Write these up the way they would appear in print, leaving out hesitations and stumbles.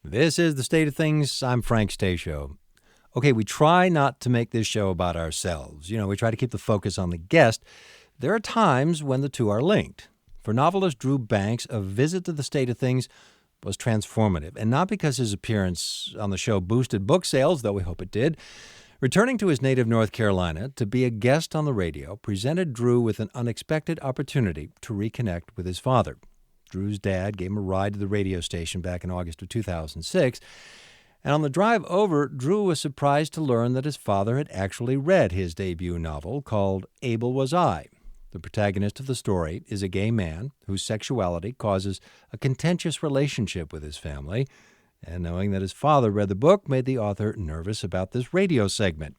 This is The State of Things. I'm Frank Stasio. Okay, we try not to make this show about ourselves. We try to keep the focus on the guest. There are times when the two are linked. For novelist Drew Banks, a visit to The State of Things was transformative, and not because his appearance on the show boosted book sales, though we hope it did. Returning to his native North Carolina to be a guest on the radio presented Drew with an unexpected opportunity to reconnect with his father. Drew's dad gave him a ride to the radio station back in August of 2006, and on the drive over, Drew was surprised to learn that his father had actually read his debut novel called Abel Was I. The protagonist of the story is a gay man whose sexuality causes a contentious relationship with his family, and knowing that his father read the book made the author nervous about this radio segment.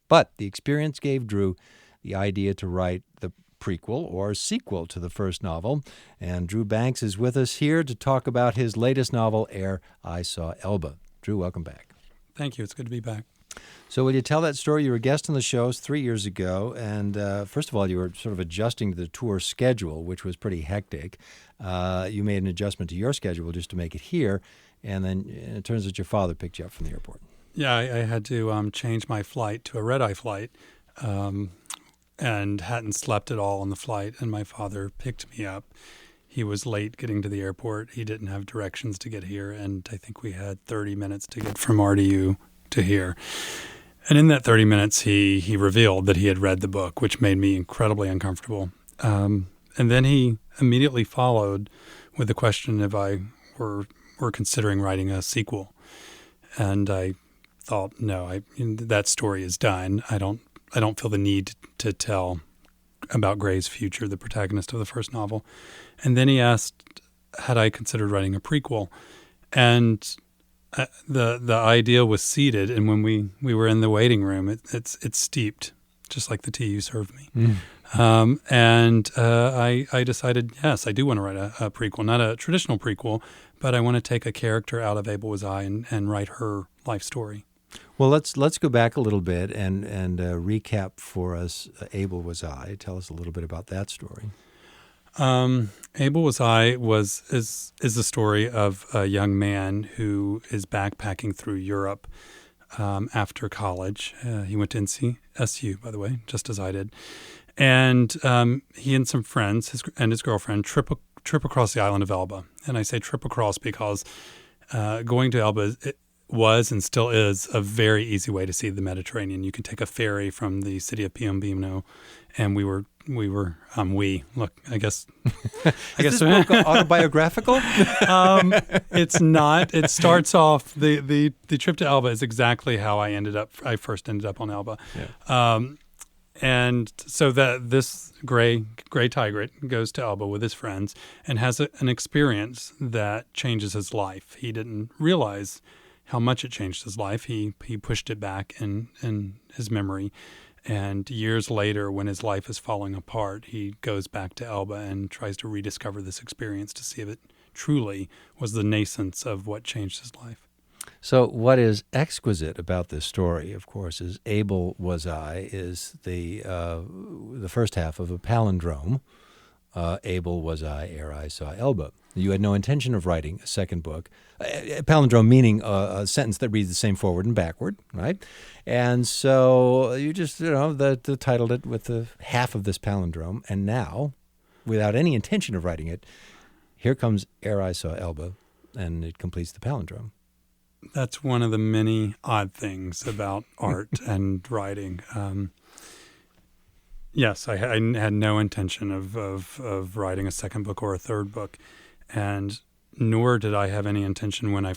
But the experience gave Drew the idea to write the prequel or sequel to the first novel, and Drew Banks is with us here to talk about his latest novel, Ere I Saw Elba. Drew, welcome back. Thank you. It's good to be back. So will you tell that story? You were a guest on the show 3 years ago, and first of all, you were sort of adjusting to the tour schedule, which was pretty hectic. You made an adjustment to your schedule just to make it here, and then it turns out your father picked you up from the airport. Yeah, I had to change my flight to a red-eye flight, and hadn't slept at all on the flight, and my father picked me up. He was late getting to the airport. He didn't have directions to get here, and I think we had 30 minutes to get from RDU to here. And in that 30 minutes, he revealed that he had read the book, which made me incredibly uncomfortable. And then he immediately followed with the question if I were considering writing a sequel. And I thought, no, that story is done. I don't feel the need to tell about Gray's future, the protagonist of the first novel. And then he asked, had I considered writing a prequel? And the idea was seeded, and when we were in the waiting room, it's steeped, just like the tea you served me. And I decided, yes, I do want to write a prequel, not a traditional prequel, but I want to take a character out of Abel Was I and write her life story. Well, let's go back a little bit and recap for us Abel Was I. Tell us a little bit about that story. Abel Was I is the story of a young man who is backpacking through Europe after college. He went to NCSU, by the way, just as I did. And he and some friends, his girlfriend, trip across the island of Elba. And I say trip across because going to Elba was and still is a very easy way to see the Mediterranean. You can take a ferry from the city of Piombino, and I guess Is this book autobiographical? It's not. It starts off the trip to Elba is exactly how I first ended up on Elba. Yeah. And so that this gray tigrate goes to Elba with his friends and has an experience that changes his life. He didn't realize how much it changed his life. He pushed it back in his memory. And years later, when his life is falling apart, he goes back to Elba and tries to rediscover this experience to see if it truly was the nascence of what changed his life. So what is exquisite about this story, of course, is Abel Was I is the first half of a palindrome. Abel Was I, Ere I Saw Elba. You had no intention of writing a second book. A palindrome meaning a sentence that reads the same forward and backward, right? And so you just, titled it with the half of this palindrome. And now, without any intention of writing it, here comes Ere I Saw Elba, and it completes the palindrome. That's one of the many odd things about art and writing. Yes, I had no intention of writing a second book or a third book, and nor did I have any intention when I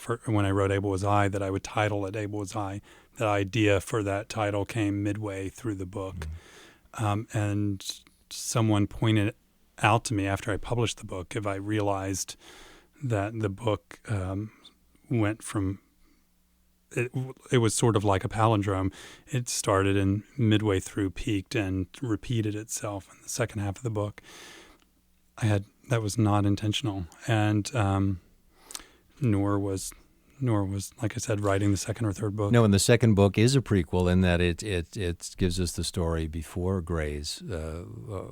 wrote Abel Was I that I would title it Abel Was I. The idea for that title came midway through the book, and someone pointed out to me after I published the book if I realized that the book went from it was sort of like a palindrome. It started and midway through peaked and repeated itself in the second half of the book. That was not intentional, and nor was, like I said, writing the second or third book. No, and the second book is a prequel in that it gives us the story before Gray's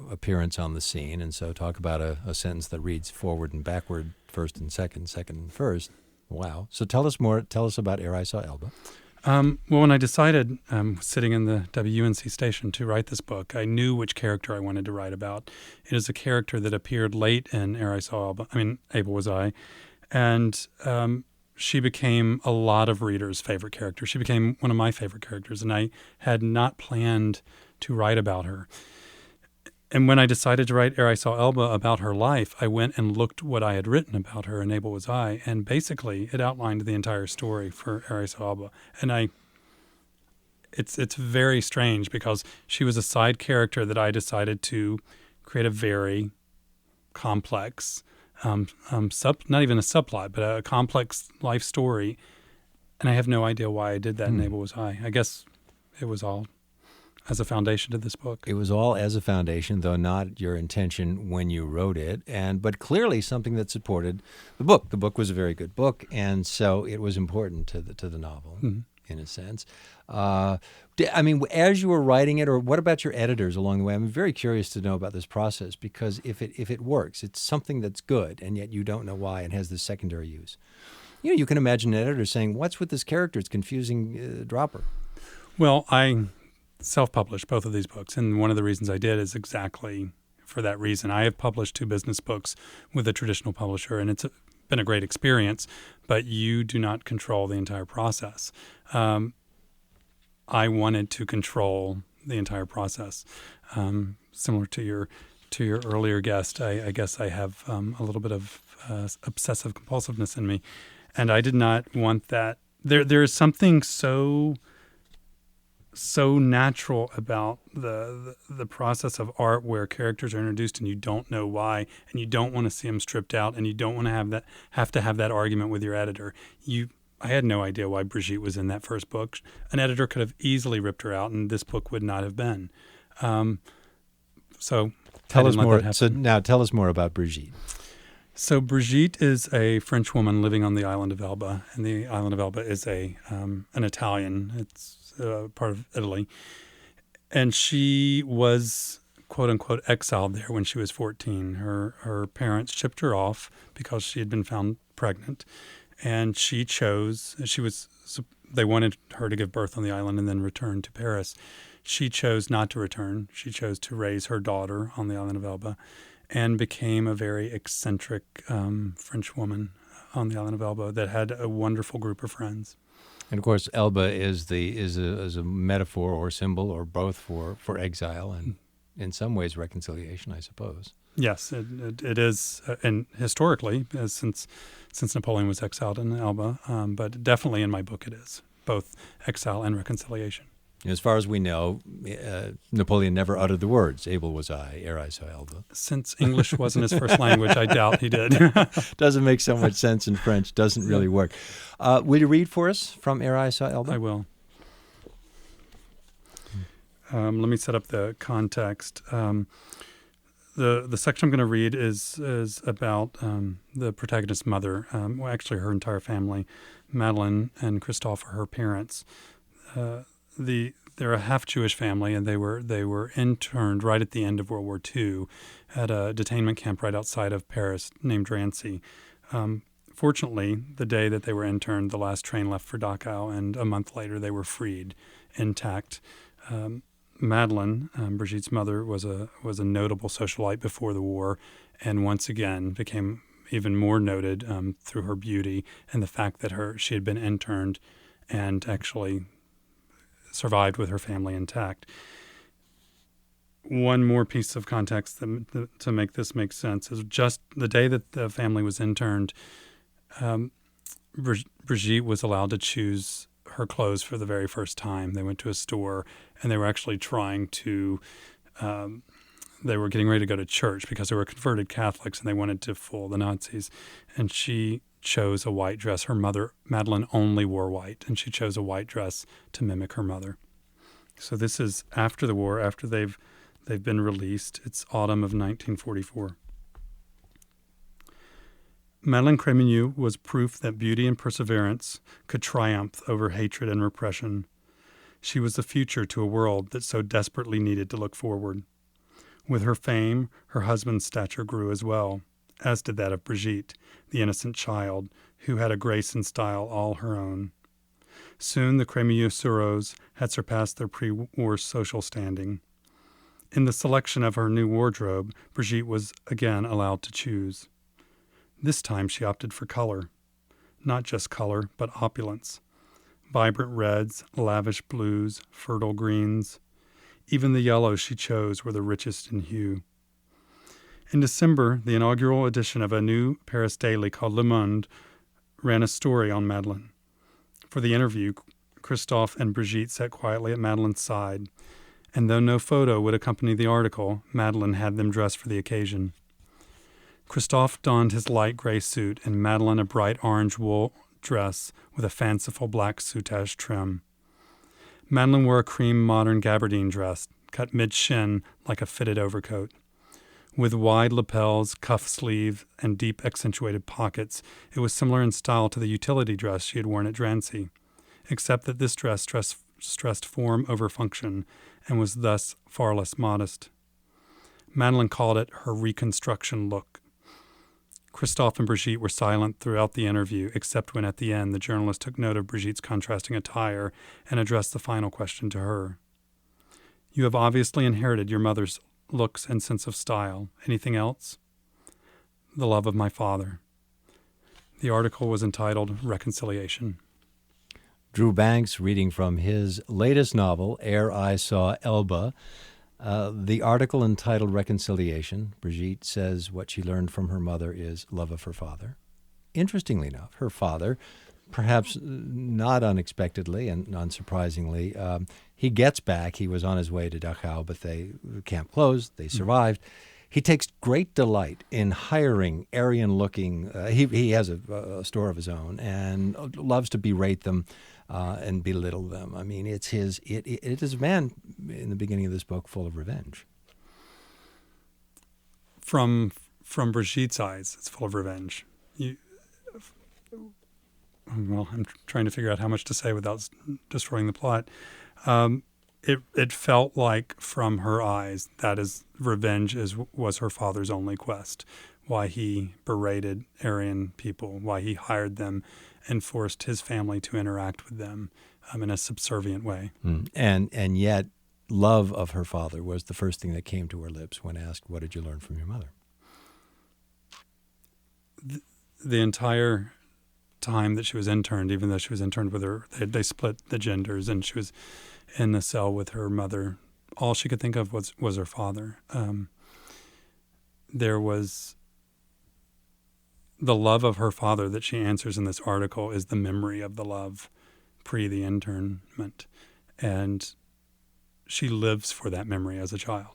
appearance on the scene. And so talk about a sentence that reads forward and backward, first and second and first. Wow. So tell us more. Tell us about Ere I Saw Elba. Well, when I decided, sitting in the WUNC station to write this book, I knew which character I wanted to write about. It is a character that appeared late in Ere I Saw Elba. Elba was I. And she became a lot of readers' favorite character. She became one of my favorite characters, and I had not planned to write about her. And when I decided to write Ere I Saw Elba about her life, I went and looked what I had written about her in Elba Was I, and basically it outlined the entire story for Ere I Saw Elba. And it's very strange because she was a side character that I decided to create a very complex, not even a subplot, but a complex life story. And I have no idea why I did that in Elba Was I. I guess it was all as a foundation to this book. It was all as a foundation, though not your intention when you wrote it, but clearly something that supported the book. The book was a very good book, and so it was important to the novel, in a sense. As you were writing it, or what about your editors along the way? I'm very curious to know about this process, because if it works, it's something that's good, and yet you don't know why and has this secondary use. You can imagine an editor saying, "What's with this character? It's confusing. Drop her." Well, I self-published both of these books, and one of the reasons I did is exactly for that reason. I have published 2 business books with a traditional publisher, and it's been a great experience, but you do not control the entire process. I wanted to control the entire process. Similar to your earlier guest, I guess I have a little bit of obsessive compulsiveness in me, and I did not want that. There is something so natural about the process of art where characters are introduced and you don't know why, and you don't want to see them stripped out, and you don't want to have that argument with your editor. I had no idea why Brigitte was in that first book. An editor could have easily ripped her out, and this book would not have been. So tell us more. So now tell us more about Brigitte. So Brigitte is a French woman living on the island of Elba, and the island of Elba is an Italian. It's part of Italy. And she was, quote unquote, exiled there when she was 14. Her parents shipped her off because she had been found pregnant. And they wanted her to give birth on the island and then return to Paris. She chose not to return. She chose to raise her daughter on the island of Elba and became a very eccentric French woman on the island of Elba that had a wonderful group of friends. And of course, Elba is a metaphor or symbol or both for exile and in some ways reconciliation, I suppose. Yes, it is, and historically, since Napoleon was exiled in Elba, but definitely in my book it is both exile and reconciliation. As far as we know, Napoleon never uttered the words, "Able was I, ere I saw Elba." Since English wasn't his first language, I doubt he did. Doesn't make so much sense in French. Doesn't really work. Will you read for us from Ere I Saw Elba? I will. Let me set up the context. The section I'm going to read is about the protagonist's mother. Actually, her entire family. Madeleine and Christophe are her parents. They're a half-Jewish family, and they were interned right at the end of World War II at a detainment camp right outside of Paris named Drancy. Fortunately, the day that they were interned, the last train left for Dachau, and a month later they were freed, intact. Madeleine, Brigitte's mother, was a notable socialite before the war, and once again became even more noted through her beauty and the fact that she had been interned and actually survived with her family intact. One more piece of context to make this make sense is just the day that the family was interned, Brigitte was allowed to choose her clothes for the very first time. They went to a store, and they were actually they were getting ready to go to church because they were converted Catholics, and they wanted to fool the Nazis. And she chose a white dress. Her mother, Madeleine, only wore white, and she chose a white dress to mimic her mother. So this is after the war, after they've been released. It's autumn of 1944. Madeleine Crémieux was proof that beauty and perseverance could triumph over hatred and repression. She was the future to a world that so desperately needed to look forward. With her fame, her husband's stature grew as well, as did that of Brigitte, the innocent child who had a grace and style all her own. Soon the Brigitte Sureaus had surpassed their pre-war social standing. In the selection of her new wardrobe, Brigitte was again allowed to choose. This time she opted for color. Not just color, but opulence. Vibrant reds, lavish blues, fertile greens. Even the yellows she chose were the richest in hue. In December, the inaugural edition of a new Paris daily called Le Monde ran a story on Madeleine. For the interview, Christophe and Brigitte sat quietly at Madeleine's side, and though no photo would accompany the article, Madeleine had them dressed for the occasion. Christophe donned his light gray suit and Madeleine a bright orange wool dress with a fanciful black soutache trim. Madeleine wore a cream modern gabardine dress, cut mid-shin like a fitted overcoat. With wide lapels, cuff sleeve, and deep accentuated pockets, it was similar in style to the utility dress she had worn at Drancy, except that this dress stressed form over function and was thus far less modest. Madeleine called it her reconstruction look. Christophe and Brigitte were silent throughout the interview, except when at the end the journalist took note of Brigitte's contrasting attire and addressed the final question to her. You have obviously inherited your mother's looks and sense of style. Anything else? The love of my father. The article was entitled Reconciliation. Drew Banks reading from his latest novel, Ere I Saw Elba. The article entitled Reconciliation. Brigitte says what she learned from her mother is love of her father. Interestingly enough, her father, perhaps not unexpectedly and unsurprisingly, he gets back. He was on his way to Dachau, but the camp closed. They survived. He takes great delight in hiring Aryan-looking. He has a store of his own and loves to berate them and belittle them. I mean, it is a man in the beginning of this book full of revenge. From Brigitte's eyes, it's full of revenge. Well, I'm trying to figure out how much to say without destroying the plot. It felt like from her eyes that is revenge was her father's only quest. Why he berated Aryan people, why he hired them and forced his family to interact with them in a subservient way. And yet love of her father was the first thing that came to her lips when asked, what did you learn from your mother? The entire time that she was interned, even though she was interned with her, they split the genders, and she was in the cell with her mother. All she could think of was her father. There was the love of her father that she answers in this article is the memory of the love pre the internment, and she lives for that memory as a child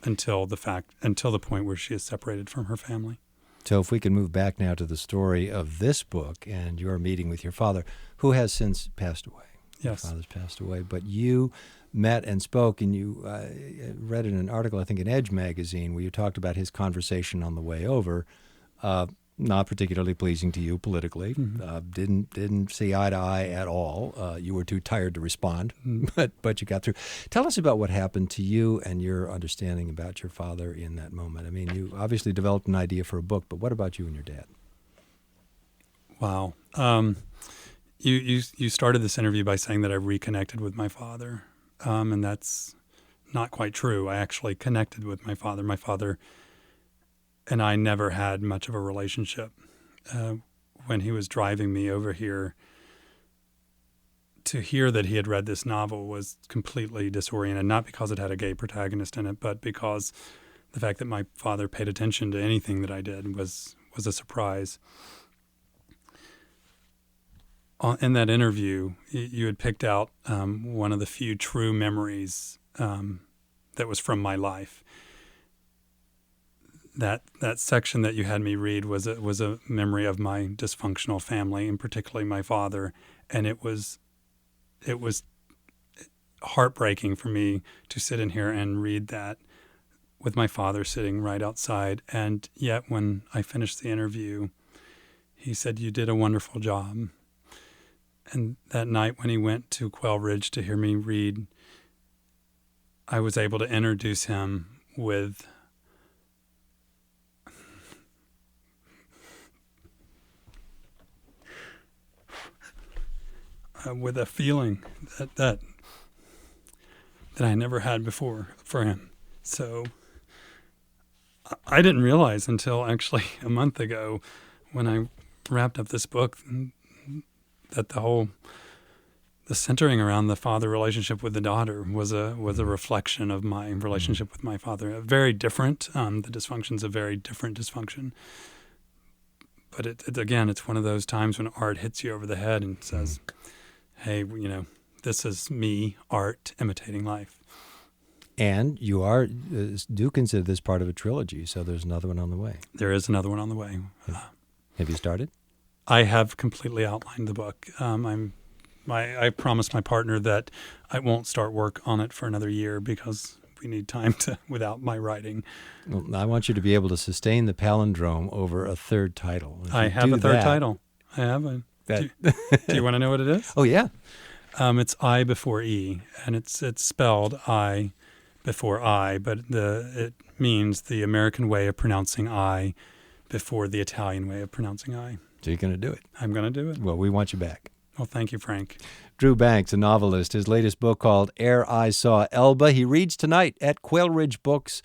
until the point where she is separated from her family. So if we can move back now to the story of this book and your meeting with your father, who has since passed away. Yes. Your father's passed away. But you met and spoke, and you read in an article, I think, in Edge magazine, where you talked about his conversation on the way over. Not particularly pleasing to you politically. Didn't see eye to eye at all. You were too tired to respond, but you got through. Tell us about what happened to you and your understanding about your father in that moment. I mean, you obviously developed an idea for a book, but what about you and your dad? Wow. You started this interview by saying that I reconnected with my father, and that's not quite true. I actually connected with my father. My father and I never had much of a relationship. When he was driving me over here, to hear that he had read this novel was completely disoriented, not because it had a gay protagonist in it, but because the fact that my father paid attention to anything that I did was a surprise. In that interview, you had picked out one of the few true memories that was from my life. That section that you had me read was a memory of my dysfunctional family, and particularly my father, and it was heartbreaking for me to sit in here and read that with my father sitting right outside. And yet when I finished the interview, he said, "You did a wonderful job." And that night when he went to Quail Ridge to hear me read, I was able to introduce him with with a feeling that I never had before for him. So I didn't realize until actually a month ago when I wrapped up this book that the centering around the father relationship with the daughter was a reflection of my relationship with my father. Very different. The dysfunction's a very different dysfunction. But it's one of those times when art hits you over the head and says, hey, this is me, art, imitating life. And you do consider this part of a trilogy, so there's another one on the way. There is another one on the way. Have you started? I have completely outlined the book. I promised my partner that I won't start work on it for another year because we need time without my writing. Well, I want you to be able to sustain the palindrome over a third title. I have a third title. I have a. Do you want to know what it is? Oh, yeah. It's I before E, and it's spelled I before I, but it means the American way of pronouncing I before the Italian way of pronouncing I. So you're going to do it. I'm going to do it. Well, we want you back. Well, thank you, Frank. Drew Banks, a novelist, his latest book called Ere I Saw Elba. He reads tonight at Quail Ridge Books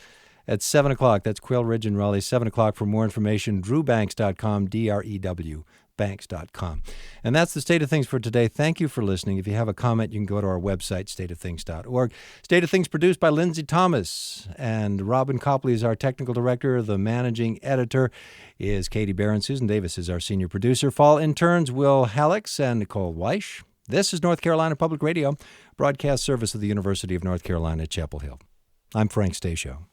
at 7 o'clock. That's Quail Ridge in Raleigh, 7 o'clock. For more information, drewbanks.com, DREW. Banks.com. And that's the State of Things for today. Thank you for listening. If you have a comment, you can go to our website, stateofthings.org. State of Things produced by Lindsay Thomas, and Robin Copley is our technical director. The managing editor is Katie Barron. Susan Davis is our senior producer. Fall interns, Will Hallex and Nicole Weish. This is North Carolina Public Radio, broadcast service of the University of North Carolina at Chapel Hill. I'm Frank Stasio.